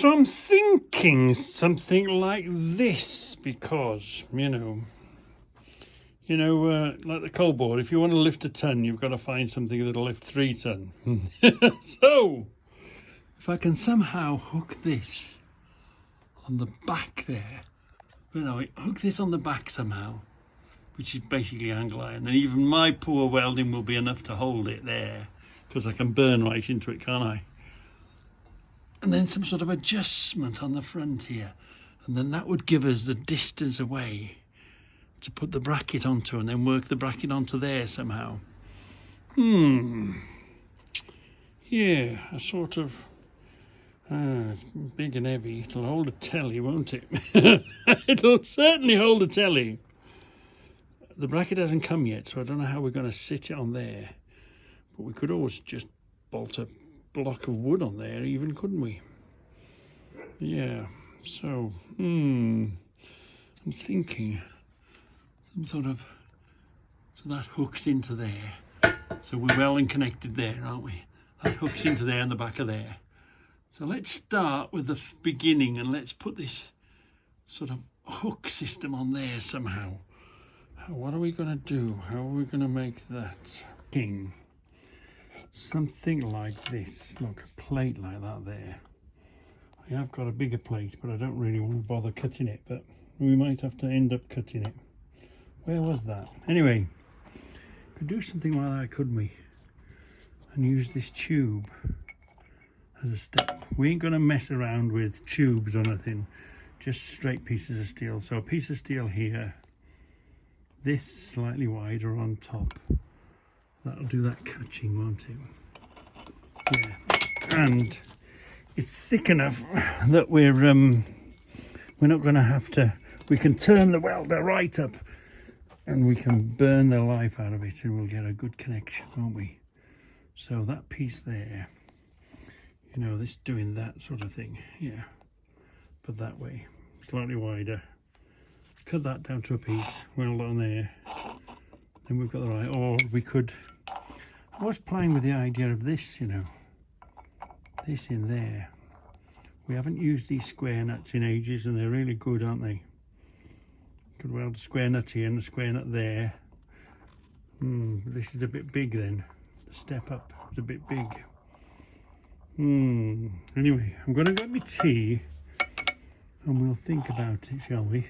So I'm thinking something like this because, like the coal board, if you want to lift a ton, you've got to find something that'll lift 3 ton. So, if I can somehow hook this on the back there, hook this on the back somehow, which is basically angle iron, and even my poor welding will be enough to hold it there, because I can burn right into it, can't I? And then some sort of adjustment on the front here, and then that would give us the distance away to put the bracket onto, and then work the bracket onto there somehow. Yeah, a sort of it's big and heavy. It'll hold a telly, won't it? It'll certainly hold a telly. The bracket hasn't come yet, so I don't know how we're going to sit it on there, but we could always just bolt a block of wood on there even, couldn't we? Yeah, so I'm thinking some sort of, so that hooks into there, so we're well and connected there, aren't we? That hooks into there and the back of there. So let's start with the beginning, and let's put this sort of hook system on there somehow. What are we going to do? How are we going to make that king? Something like this. Look, a plate like that there. I have got a bigger plate, but I don't really want to bother cutting it, but we might have to end up cutting it. Where was that? Anyway, could do something like that, couldn't we? And use this tube as a step. We ain't going to mess around with tubes or nothing, just straight pieces of steel. So a piece of steel here, this slightly wider on top. That'll do that catching, won't it? Yeah, and it's thick enough that we're not going to have to. We can turn the welder right up, and we can burn the life out of it, and we'll get a good connection, won't we? So that piece there, this doing that sort of thing, yeah. But that way, slightly wider. Cut that down to a piece, weld on there. Then we've got the right. Or we could. I was playing with the idea of this, this in there. We haven't used these square nuts in ages, and they're really good, aren't they? Could weld a square nut here and a square nut there. This is a bit big then. The step up is a bit big. Anyway, I'm going to get my tea, and we'll think about it, shall we?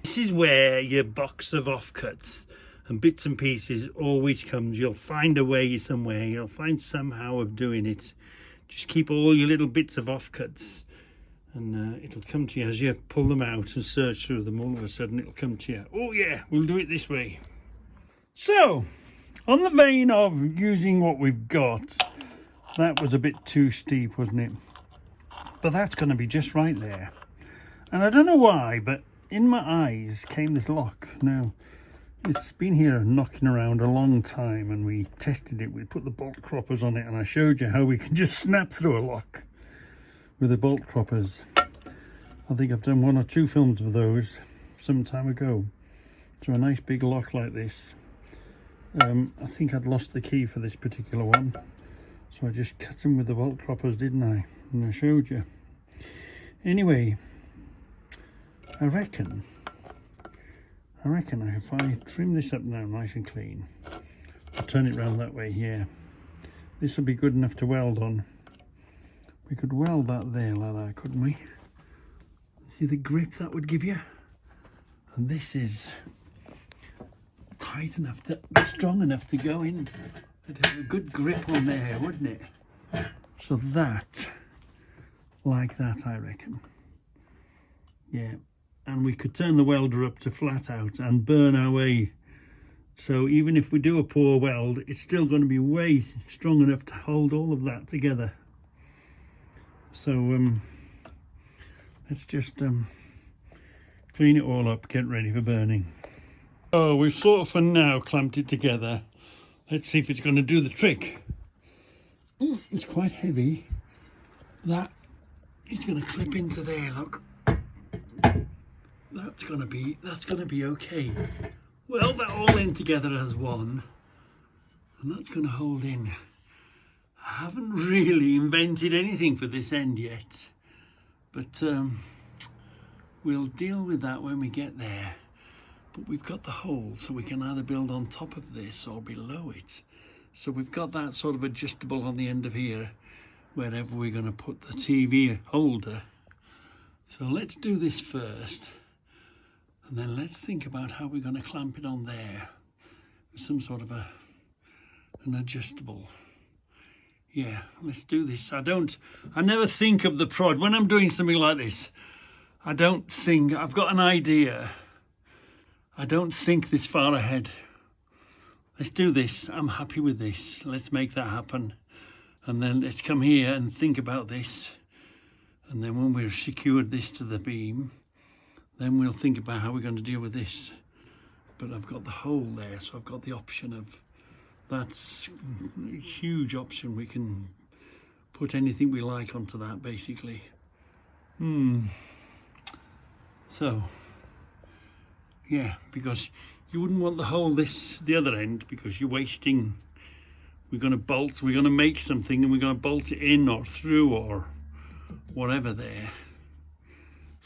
This is where your box of offcuts and bits and pieces always comes. You'll find a way somewhere. You'll find somehow of doing it. Just keep all your little bits of offcuts, and it'll come to you as you pull them out and search through them. All of a sudden it'll come to you. Oh yeah, we'll do it this way. So, on the vein of using what we've got, that was a bit too steep, wasn't it? But that's going to be just right there. And I don't know why, but in my eyes came this lock. Now, it's been here knocking around a long time, and we tested it. We put the bolt croppers on it, and I showed you how we can just snap through a lock with the bolt croppers. I think I've done 1 or 2 films of those some time ago. So a nice big lock like this. I think I'd lost the key for this particular one, so I just cut them with the bolt croppers, didn't I? And I showed you. Anyway, I reckon if I trim this up now nice and clean, I'll turn it round that way here. This will be good enough to weld on. We could weld that there like that, couldn't we? See the grip that would give you? And this is tight enough, strong enough to go in. It'd have a good grip on there, wouldn't it? So that, like that, I reckon. Yeah. And we could turn the welder up to flat out and burn our way. So even if we do a poor weld, it's still going to be way strong enough to hold all of that together. So let's just clean it all up, get ready for burning. Oh, we've sort of for now clamped it together. Let's see if it's going to do the trick. It's quite heavy. That is going to clip into there, look. That's gonna be okay. Weld that all in together as one, and that's gonna hold in. I haven't really invented anything for this end yet, but we'll deal with that when we get there. But we've got the hole, so we can either build on top of this or below it. So we've got that sort of adjustable on the end of here, wherever we're going to put the TV holder. So let's do this first, and then let's think about how we're going to clamp it on there with some sort of an adjustable. Yeah, let's do this. I never think of the prod when I'm doing something like this. I don't think, I've got an idea. I don't think this far ahead. Let's do this. I'm happy with this. Let's make that happen. And then let's come here and think about this. And then when we've secured this to the beam, then we'll think about how we're going to deal with this. But I've got the hole there, so I've got the option of, that's a huge option. We can put anything we like onto that, basically. So, yeah, because you wouldn't want the hole the other end, because you're wasting. We're going to make something and we're going to bolt it in or through or whatever there.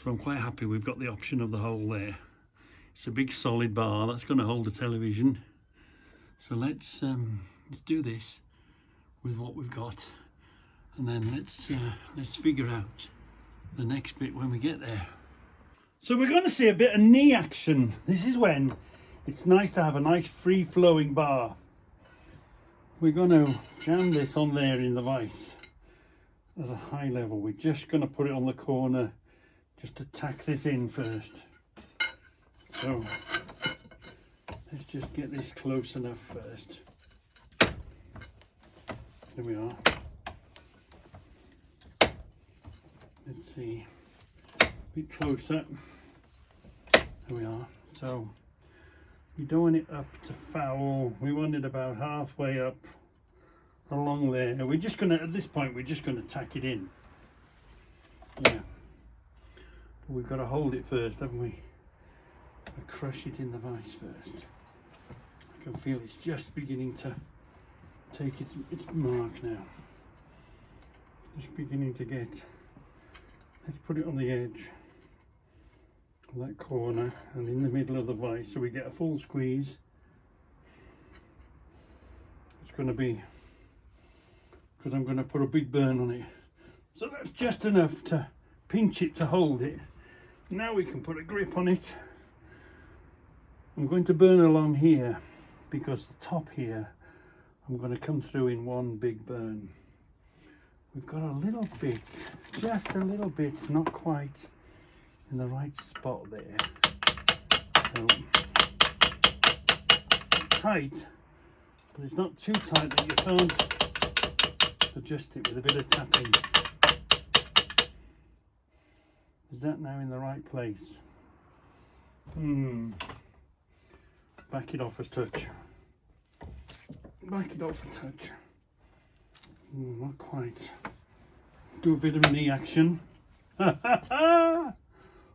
So I'm quite happy we've got the option of the hole there. It's a big solid bar that's going to hold the television. So let's do this with what we've got, and then let's figure out the next bit when we get there. So we're going to see a bit of knee action. This is when it's nice to have a nice free flowing bar. We're going to jam this on there in the vise as a high level. We're just going to put it on the corner just to tack this in first. So let's just get this close enough first. There we are. Let's see, a bit closer. There we are. So we don't want it up to foul. We want it about halfway up along there. We're just gonna, at this point, we're just gonna tack it in. Yeah. But we've got to hold it first, haven't we? Crush it in the vise first. I can feel it's just beginning to take its mark now. Just beginning to get. Let's put it on the edge of that corner and in the middle of the vise, so we get a full squeeze. It's going to be, because I'm going to put a big burn on it, so that's just enough to pinch it to hold it. Now we can put a grip on it. I'm going to burn along here because the top here I'm going to come through in one big burn. We've got a little bit, just a little bit, not quite in the right spot there. So, tight, but it's not too tight that you can't adjust it with a bit of tapping. Is that now in the right place? Back it off a touch. Back it off a touch. Not quite. Do a bit of knee action.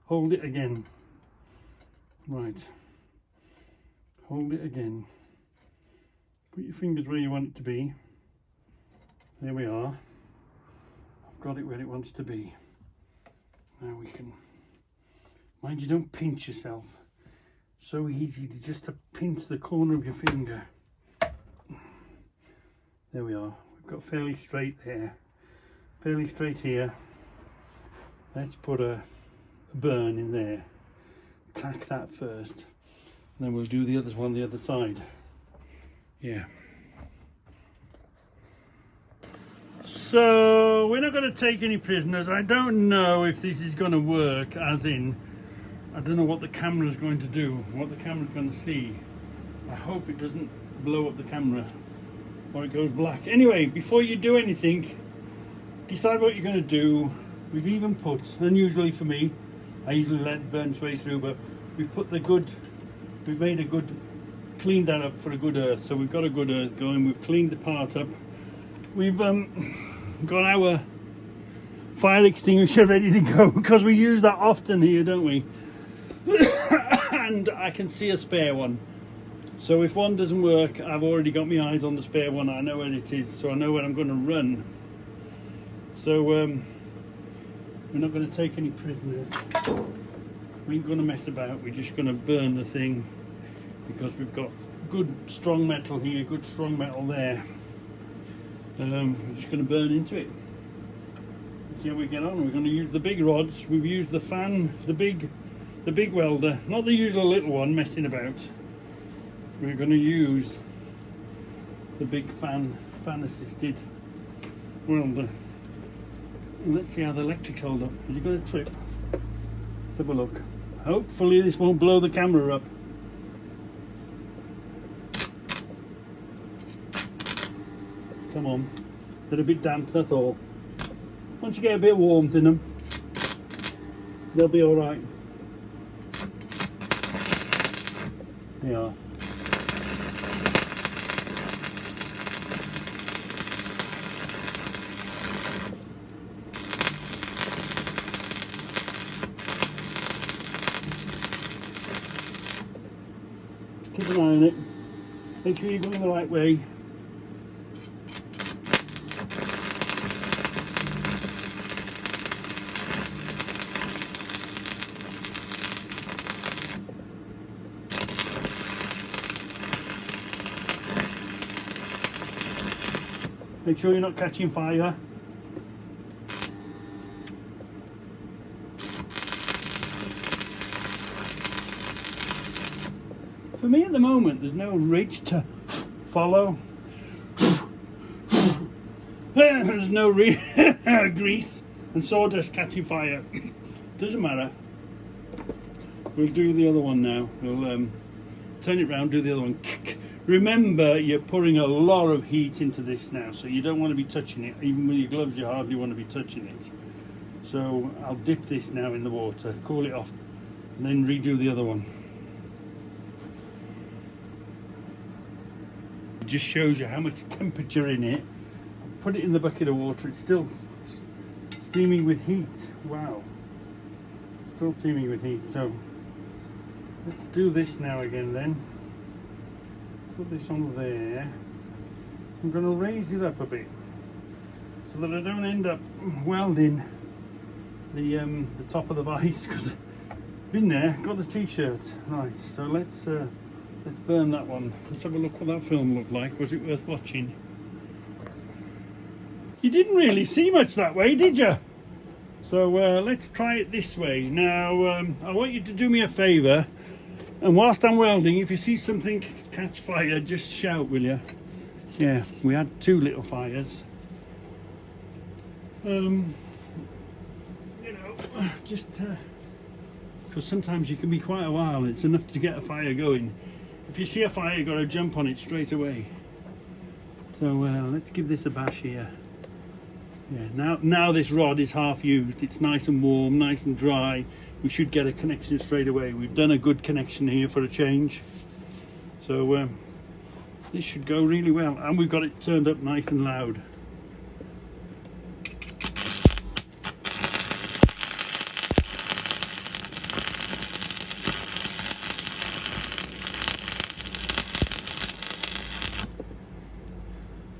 Hold it again. Right. Hold it again. Put your fingers where you want it to be. There we are. I've got it where it wants to be. Now we can, mind you, don't pinch yourself. So easy to pinch the corner of your finger. There we are. We've got fairly straight there, fairly straight here. Let's put a burn in there. Tack that first, and then we'll do the other one the other side. Yeah. So we're not going to take any prisoners. I don't know if this is going to work, as in, I don't know what the camera's going to do, what the camera's going to see. I hope it doesn't blow up the camera or it goes black. Anyway, before you do anything, decide what you're going to do. We've even put, unusually for me, I usually let it burn its way through, but we've put we've made a good, cleaned that up for a good earth. So we've got a good earth going. We've cleaned the part up. We've got our fire extinguisher ready to go because we use that often here, don't we? And I can see a spare one. So if one doesn't work, I've already got my eyes on the spare one. I know where it is, so I know where I'm going to run. So we're not going to take any prisoners. We ain't going to mess about. We're just going to burn the thing, because we've got good strong metal here, good strong metal there. We're just going to burn into it. Let's see how we get on. We're going to use the big rods. We've used the fan, the big welder, not the usual little one messing about. We're going to use the big fan assisted welder. And let's see how the electrics hold up. Is it going to trip? Let's have a look. Hopefully this won't blow the camera up. Come on, they're a bit damp, that's all. Once you get a bit of warmth in them, they'll be all right. They are. Keep an eye on it. Make sure you're going the right way. Make sure you're not catching fire. For me at the moment, there's no ridge to follow. There's no grease and sawdust catching fire. Doesn't matter. We'll do the other one now. We'll turn it round, do the other one. Remember, you're pouring a lot of heat into this now, so you don't want to be touching it. Even with your gloves, you hardly want to be touching it. So I'll dip this now in the water, cool it off, and then redo the other one. It just shows you how much temperature in it. I'll put it in the bucket of water. It's still steaming with heat. Wow. Still teeming with heat. So let's do this now again then. Put this on there. I'm going to raise it up a bit so that I don't end up welding the top of the vise, because been there, got the t-shirt. Right, so let's burn that one. Let's have a look what that film looked like. Was it worth watching? You didn't really see much that way, did you? So let's try it this way. Now I want you to do me a favour, and whilst I'm welding, if you see something catch fire, just shout, will you? Yeah, we had 2 little fires. You know, just because sometimes you can be quite a while. It's enough to get a fire going. If you see a fire, you've got to jump on it straight away. So let's give this a bash here. Yeah, now this rod is half used. It's nice and warm, nice and dry. We should get a connection straight away. We've done a good connection here for a change. So this should go really well, and we've got it turned up nice and loud.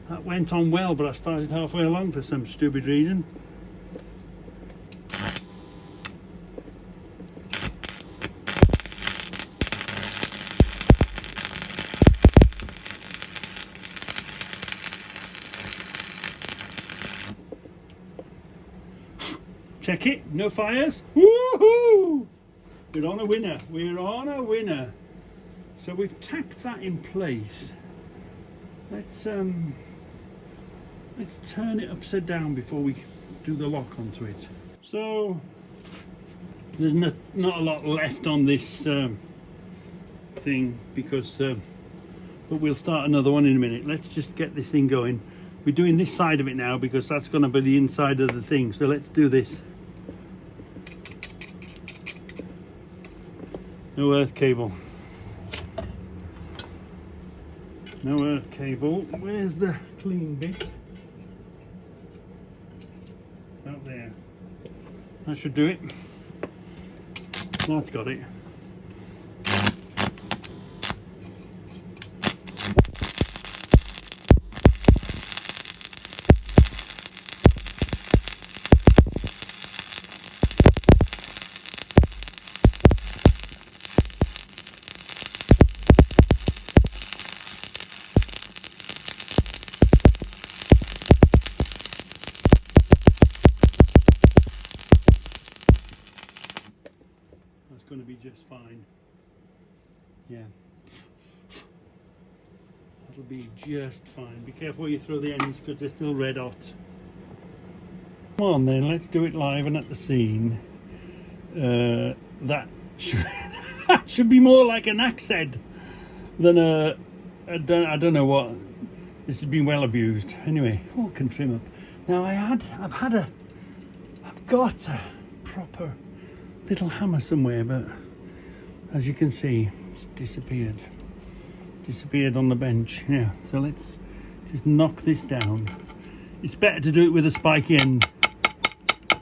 That went on well, but I started halfway along for some stupid reason. Check it, no fires. Woohoo! We're on a winner. We're on a winner. So we've tacked that in place. Let's turn it upside down before we do the lock onto it. So there's not a lot left on this thing, because but we'll start another one in a minute. Let's just get this thing going. We're doing this side of it now because that's going to be the inside of the thing. So let's do this. No earth cable. No earth cable. Where's the clean bit? Out there. That should do it. That's got it. going to be just fine. Yeah. That'll be just fine. Be careful where you throw the ends because they're still red hot. Come on then, let's do it live and at the scene. That should be more like an axe head than I don't know what. This has been well abused. Anyway, all can trim up. Now I've got a proper little hammer somewhere, but as you can see, it's disappeared on the bench. Yeah, so let's just knock this down. It's better to do it with a spiky end.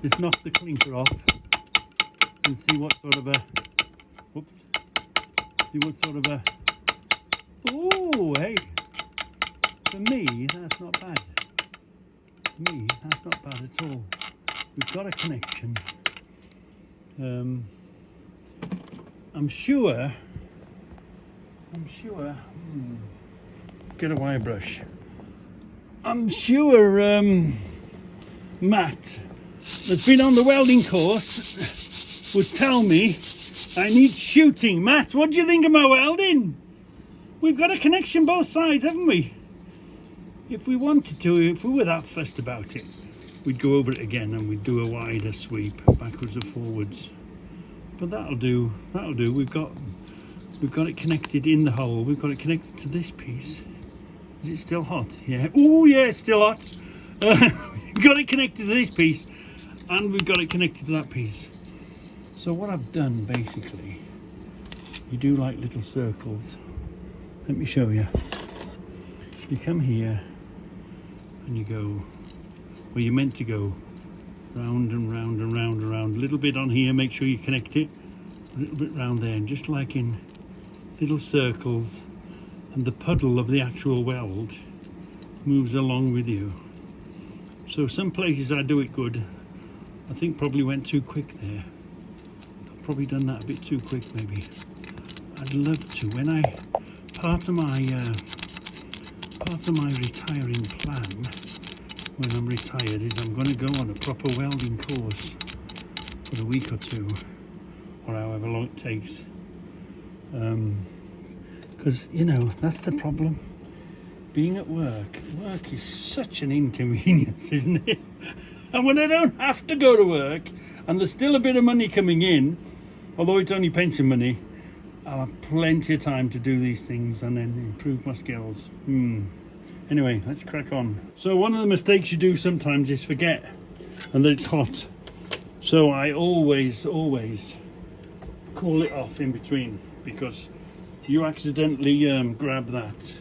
Just knock the clinker off and see what sort of a oh, hey, for me that's not bad. For me that's not bad at all. We've got a connection. I'm sure get a wire brush. I'm sure Matt, that's been on the welding course, would tell me I need shooting. Matt, what do you think of my welding? We've got a connection both sides, haven't we? If we wanted to, if we were that fussed about it, we'd go over it again and we'd do a wider sweep backwards and forwards. But that'll do. We've got it connected in the hole. We've got it connected to this piece. Is it still hot? Yeah. Oh yeah, it's still hot. We've got it connected to this piece and we've got it connected to that piece. So what I've done basically, you do like little circles. Let me show you. You come here and you go where you're meant to go, round and round and round and round. A little bit on here, make sure you connect it. A little bit round there, and just like in little circles, and the puddle of the actual weld moves along with you. So some places I do it good. I think probably went too quick there. I've probably done that a bit too quick maybe. I'd love to, when part of my retiring plan when I'm retired is I'm going to go on a proper welding course for a week or two, or however long it takes, because you know that's the problem, being at work is such an inconvenience, isn't it? And when I don't have to go to work and there's still a bit of money coming in, although it's only pension money, I'll have plenty of time to do these things and then improve my skills. Anyway, let's crack on. So one of the mistakes you do sometimes is forget and that it's hot. So I always cool it off in between, because you accidentally grab that.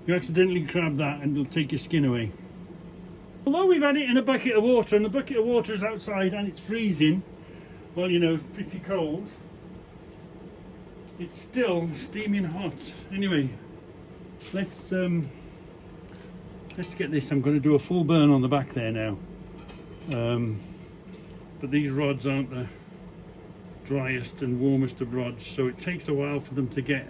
You accidentally grab that and it'll take your skin away. Although we've had it in a bucket of water and the bucket of water is outside and it's freezing, well, you know, pretty cold, it's still steaming hot. Anyway, let's get this. I'm going to do a full burn on the back there now. But these rods aren't the driest and warmest of rods, so it takes a while for them to get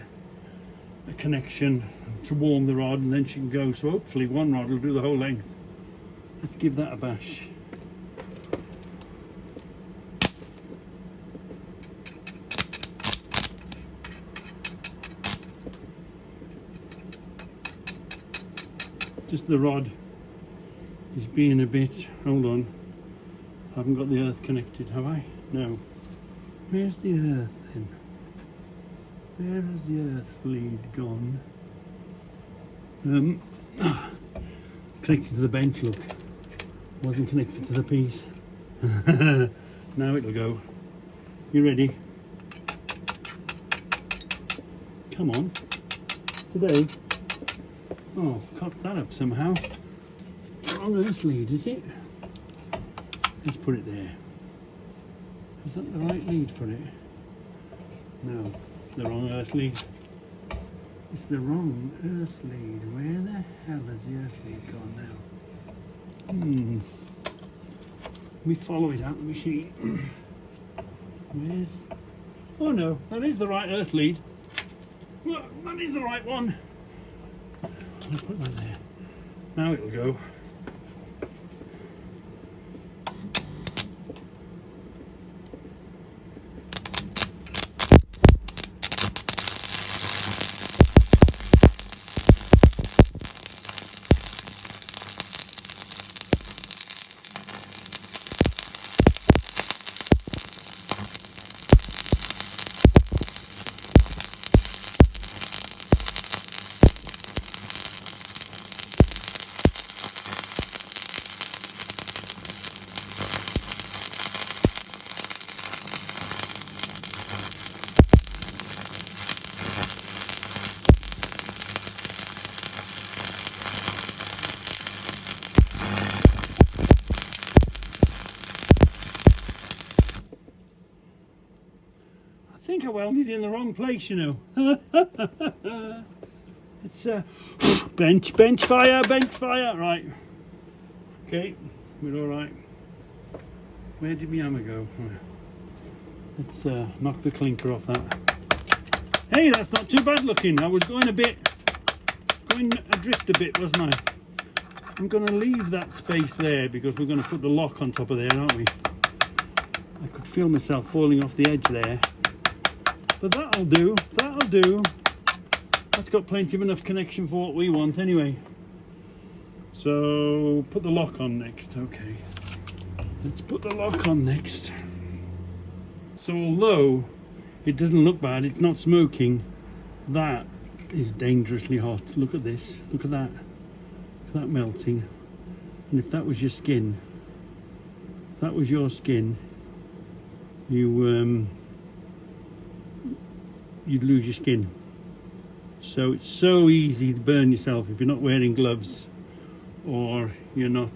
a connection to warm the rod, and then she can go. So hopefully one rod will do the whole length. Let's give that a bash. Just the rod is being a bit, hold on, I haven't got the earth connected, have I? No. Where's the earth then? Where has the earth lead gone? Connected to the bench, look. Wasn't connected to the piece. Now it'll go. You ready? Come on. Today. Oh, cocked that up somehow. Wrong earth lead, is it? Let's put it there. Is that the right lead for it? No, it's the wrong earth lead. It's the wrong earth lead. Where the hell has the earth lead gone now? We follow it out the machine. Where's... Oh no, that is the right earth lead. Look, that is the right one. I'll put that there. Now it'll go. think I welded in the wrong place, you know. It's bench fire, right. Okay, we're all right. Where did my hammer go? Let's knock the clinker off that. Hey, that's not too bad looking. I was going adrift a bit, wasn't I? I'm going to leave that space there because we're going to put the lock on top of there, aren't we? I could feel myself falling off the edge there. But that'll do, That's got plenty of enough connection for what we want anyway. So, put the lock on next, okay. Let's put the lock on next. So although it doesn't look bad, it's not smoking, that is dangerously hot. Look at this, look at that. Look at that melting. And if that was your skin, you'd lose your skin. So it's so easy to burn yourself if you're not wearing gloves, or you're not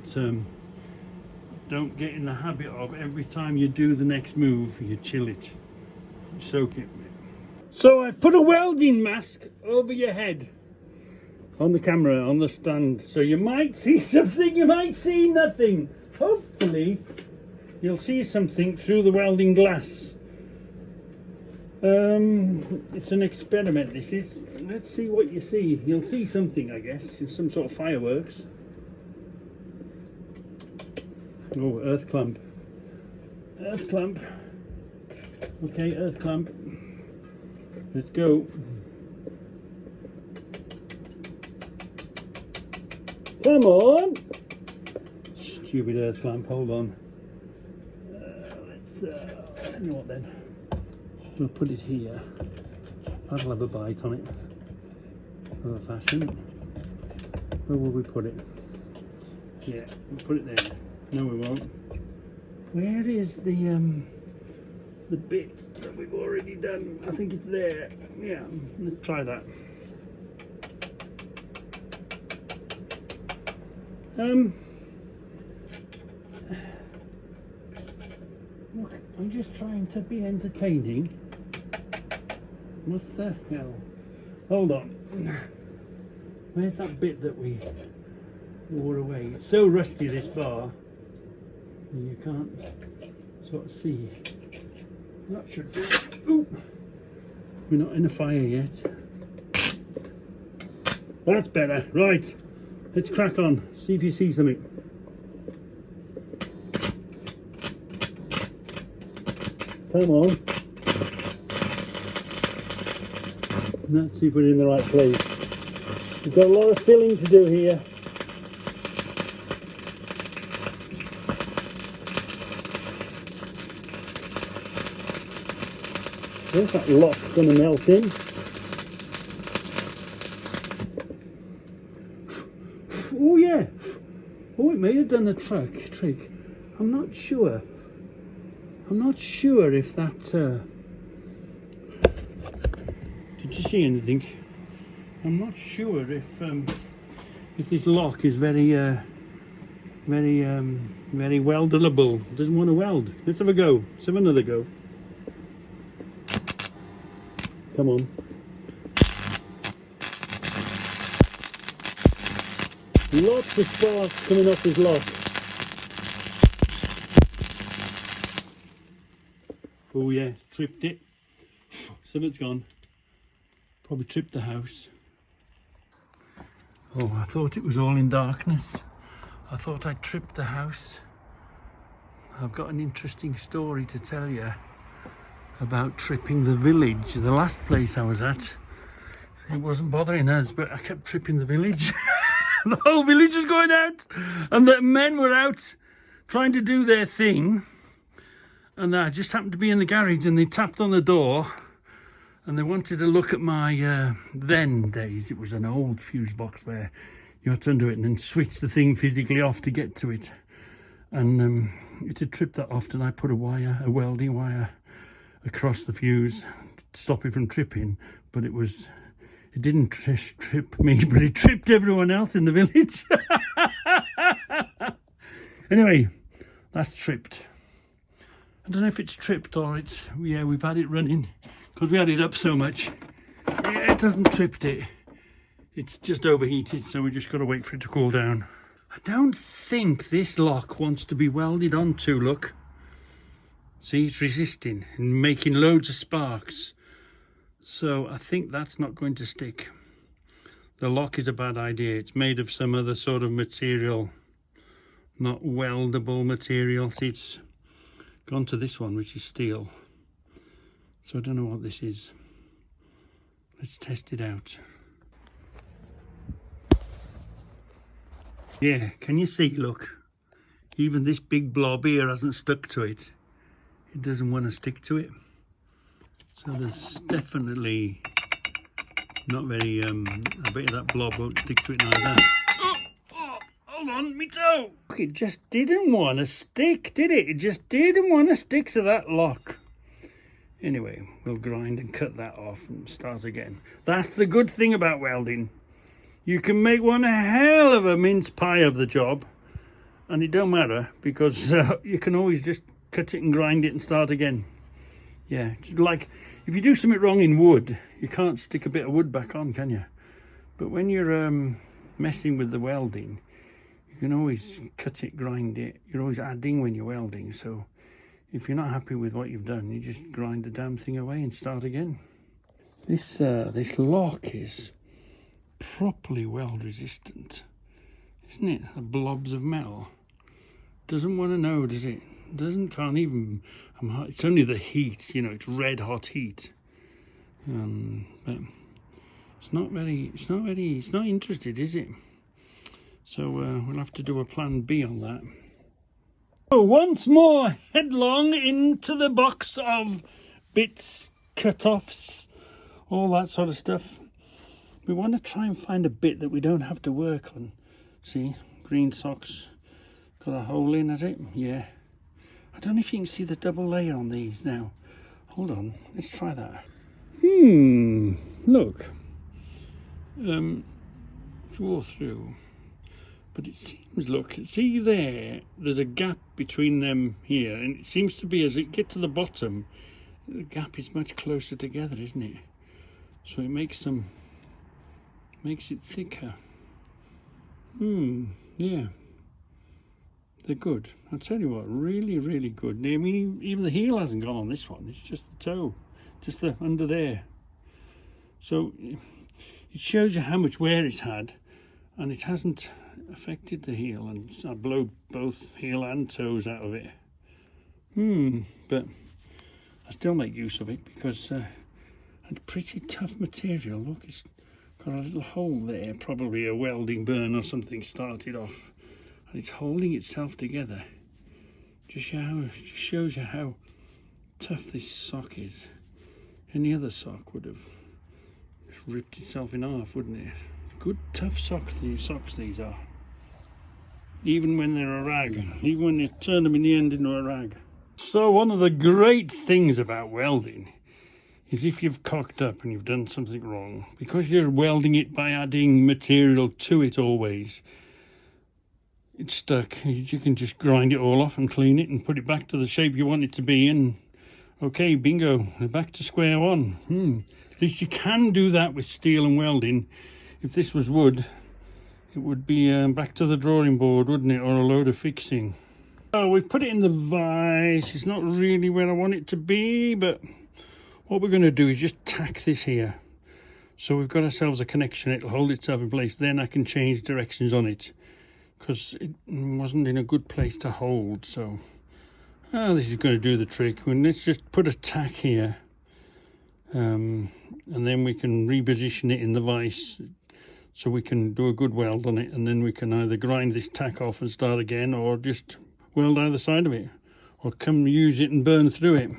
don't get in the habit of every time you do the next move you chill it, you soak it. So I've put a welding mask over your head on the camera, on the stand, so you might see something, you might see nothing. Hopefully you'll see something through the welding glass. It's an experiment, this is. Let's see what you see. You'll see something, I guess. Some sort of fireworks. Oh, earth clamp. Earth clamp. Okay, earth clamp. Let's go. Come on! Stupid earth clamp, hold on. Let's, you know what then? We'll put it here. That'll have a bite on it. Of a fashion. Where will we put it? Yeah, we'll put it there. No, we won't. Where is the bit that we've already done? I think it's there. Yeah, let's try that. Look, I'm just trying to be entertaining. What the hell? Hold on. Where's that bit that we wore away? It's so rusty, this bar, you can't sort of see. That should do it. Ooh. We're not in a fire yet. That's better. Right, let's crack on. See if you see something. Come on. Let's see if we're in the right place. We've got a lot of filling to do here. Where's that lock going to melt in? Oh yeah. Oh, it may have done the trick. I'm not sure. I'm not sure if that... Did you see anything? I'm not sure if this lock is very weldable. It doesn't want to weld. Let's have a go. Let's have another go. Come on. Lots of sparks coming off this lock. Oh yeah, tripped it. Something's gone. Probably tripped the house. Oh, I thought it was all in darkness. I thought I tripped the house. I've got an interesting story to tell you about tripping the village. The last place I was at, it wasn't bothering us, but I kept tripping the village. The whole village was going out, and the men were out trying to do their thing. And I just happened to be in the garage, and they tapped on the door, and they wanted to look at my then days. It was an old fuse box where you had to undo it and then switch the thing physically off to get to it. And it had tripped that off, and I put a welding wire across the fuse to stop it from tripping. But it didn't trip me, but it tripped everyone else in the village. Anyway, that's tripped. I don't know if it's tripped or it's, yeah, we've had it running because we had it up so much, it hasn't tripped it. It's just overheated, so we just got to wait for it to cool down. I don't think this lock wants to be welded onto, look. See, it's resisting and making loads of sparks. So I think that's not going to stick. The lock is a bad idea. It's made of some other sort of material, not weldable material. See, it's gone to this one, which is steel. So I don't know what this is. Let's test it out. Yeah, can you see, look? Even this big blob here hasn't stuck to it. It doesn't want to stick to it. So there's definitely not very, I bet that blob won't stick to it neither. Oh, hold on, me toe! It just didn't want to stick, did it? It just didn't want to stick to that lock. Anyway, we'll grind and cut that off and start again. That's the good thing about welding. You can make one hell of a mince pie of the job, and it don't matter because you can always just cut it and grind it and start again. Yeah, like if you do something wrong in wood, you can't stick a bit of wood back on, can you? But when you're messing with the welding, you can always cut it, grind it. You're always adding when you're welding, so if you're not happy with what you've done, you just grind the damn thing away and start again. This lock is properly weld resistant, isn't it? The blobs of metal. Doesn't want to know, does it? Can't even. It's only the heat, you know. It's red hot heat. But it's not interested, is it? So we'll have to do a plan B on that. So once more, headlong into the box of bits, cut-offs, all that sort of stuff. We want to try and find a bit that we don't have to work on. See, green socks, got a hole in, has it? Yeah. I don't know if you can see the double layer on these now. Hold on, let's try that. Look. Draw through. But it seems, look, see there's a gap between them here, and it seems to be as it gets to the bottom, the gap is much closer together, isn't it? So it makes it thicker. Yeah. They're good. I'll tell you what, really, really good. I mean, even the heel hasn't gone on this one. It's just the toe, just the under there. So it shows you how much wear it's had, and it hasn't affected the heel. And I blow both heel and toes out of it. But I still make use of it because it's pretty tough material. Look, it's got a little hole there, probably a welding burn or something started off. And it's holding itself together. Just shows you how tough this sock is. Any other sock would have just ripped itself in half, wouldn't it? Good tough socks these are. Even when they're a rag, even when you turn them in the end into a rag. So one of the great things about welding is if you've cocked up and you've done something wrong, because you're welding it by adding material to it always, it's stuck. You can just grind it all off and clean it and put it back to the shape you want it to be, and okay, bingo, we're back to square one. At least you can do that with steel and welding. If this was wood, it would be back to the drawing board, wouldn't it, or a load of fixing. Oh, we've put it in the vise. It's not really where I want it to be, but what we're going to do is just tack this here. So we've got ourselves a connection. It'll hold itself in place. Then I can change directions on it, because it wasn't in a good place to hold. So this is going to do the trick. Well, let's just put a tack here, and then we can reposition it in the vise so we can do a good weld on it, and then we can either grind this tack off and start again, or just weld either side of it, or come use it and burn through it.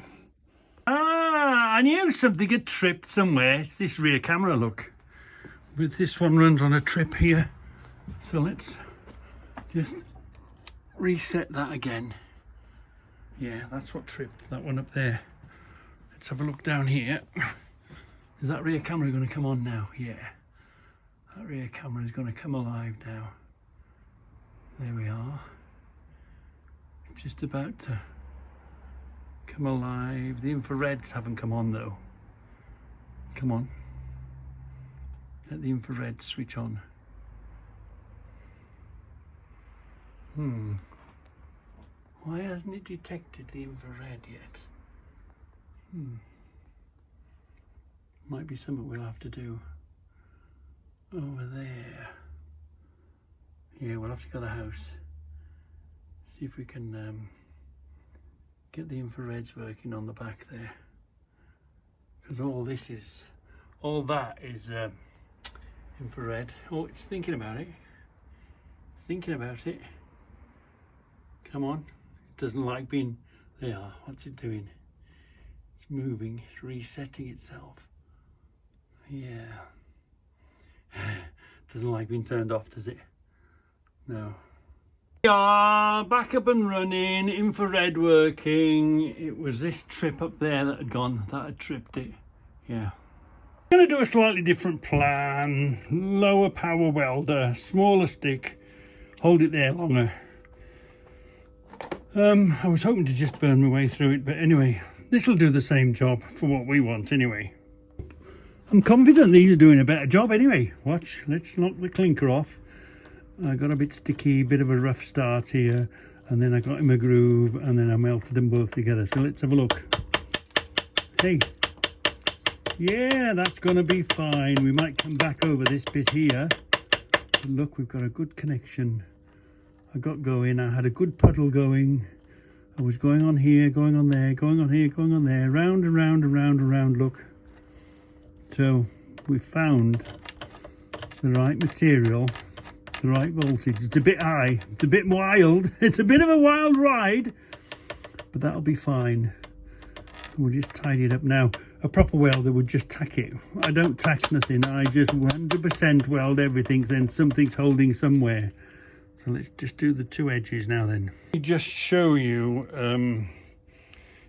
I knew something had tripped somewhere. It's this rear camera, look. But this one runs on a trip here, so let's just reset that again. Yeah, that's what tripped that one up there. Let's have a look down here. Is that rear camera going to come on now? Yeah, that rear camera is going to come alive now. There we are. It's just about to come alive. The infrareds haven't come on though. Come on. Let the infrared switch on. Why hasn't it detected the infrared yet? Might be something we'll have to do over there. Yeah, we'll have to go to the house. See if we can get the infrareds working on the back there. Because all that is infrared. Oh, it's thinking about it. Thinking about it. Come on. It doesn't like being there. What's it doing? It's moving. It's resetting itself. Yeah. Doesn't like being turned off, does it? No. We are back up and running. Infrared working. It was this trip up there that had gone. That had tripped it. Yeah. I'm going to do a slightly different plan. Lower power welder. Smaller stick. Hold it there longer. I was hoping to just burn my way through it, but anyway, this will do the same job for what we want anyway. I'm confident these are doing a better job anyway. Watch, let's knock the clinker off. I got a bit sticky, bit of a rough start here, and then I got in a groove, and then I melted them both together. So let's have a look. Hey, yeah, that's gonna be fine. We might come back over this bit here. But look, we've got a good connection. I got going, I had a good puddle going. I was going on here, going on there, going on here, going on there, round and round and round and round, look. So we found the right material, the right voltage. It's a bit high, it's a bit wild, it's a bit of a wild ride, but that'll be fine. We'll just tidy it up now. A proper welder would just tack it. I don't tack nothing, I just 100% weld everything, then something's holding somewhere. So let's just do the two edges now then. Let me just show you,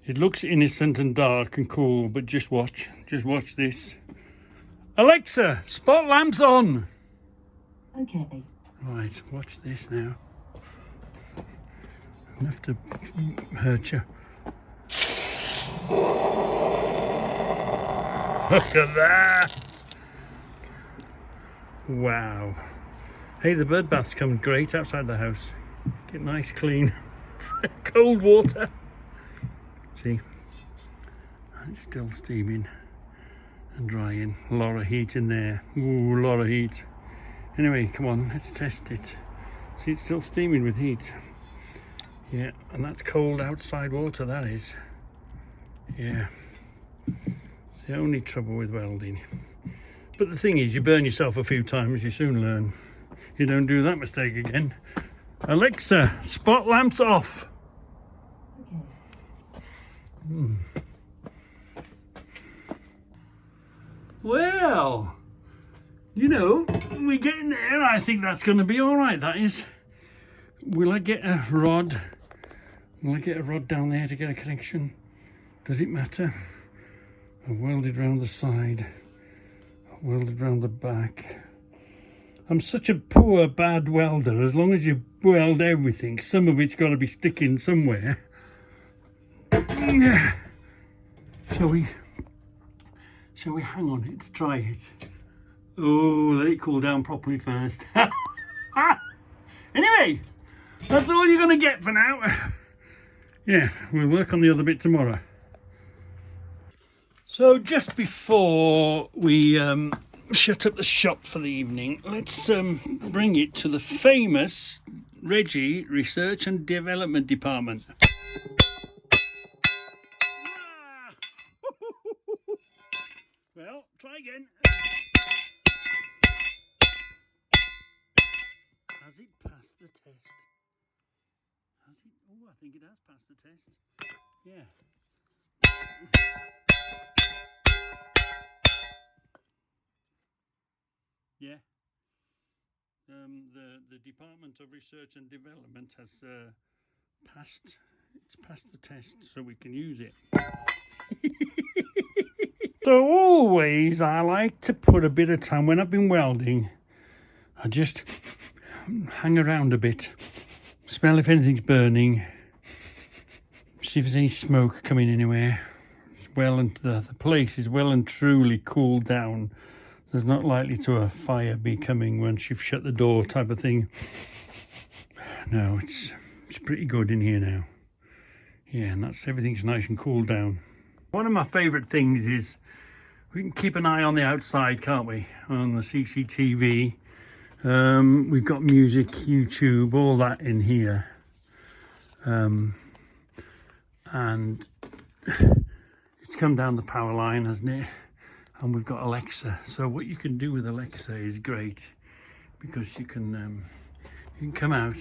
it looks innocent and dark and cool, but just watch this. Alexa, spot lamps on. Okay. Right, watch this now. Enough to hurt you. Look at that. Wow. Hey, the bird bath's come great outside the house. Get nice, clean, cold water. See, it's still steaming and drying. A lot of heat in there. Ooh, a lot of heat. Anyway, come on, let's test it. See, it's still steaming with heat. Yeah, and that's cold outside water, that is. Yeah, it's the only trouble with welding. But the thing is, you burn yourself a few times, you soon learn. You don't do that mistake again. Alexa, spot lamps off. Okay. Well, you know, we're getting there. I think that's going to be all right, that is. Will I get a rod? Will I get a rod down there to get a connection? Does it matter? I've welded round the side. I've welded round the back. I'm such a poor, bad welder. As long as you weld everything, some of it's got to be sticking somewhere. Shall we hang on it to try it? Oh, let it cool down properly first. Anyway, that's all you're going to get for now. Yeah, we'll work on the other bit tomorrow. So just before we shut up the shop for the evening, let's bring it to the famous Reggie Research and Development Department. Well, try again. Has it passed the test? Has it? Oh, I think it has passed the test. Yeah. Yeah. The Department of Research and Development has passed the test, so we can use it. So always I like to put a bit of time when I've been welding. I just hang around a bit, smell if anything's burning, see if there's any smoke coming anywhere. Just well, and the place is well and truly cooled down. There's not likely to a fire be coming once you've shut the door, type of thing. No, it's pretty good in here now. Yeah, and everything's nice and cooled down. One of my favourite things is we can keep an eye on the outside, can't we? On the CCTV. We've got music, YouTube, all that in here. And it's come down the power line, hasn't it? And we've got Alexa. So what you can do with Alexa is great, because you can come out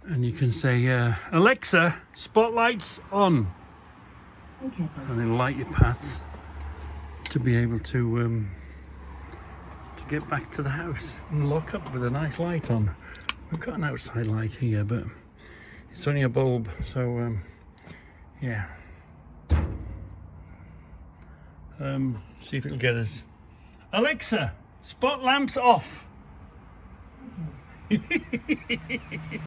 and you can say, Alexa, spotlights on. Okay. And it'll light your path to be able to get back to the house and lock up with a nice light on. We've got an outside light here, but it's only a bulb, so yeah. See if it'll get us. Alexa, spot lamps off.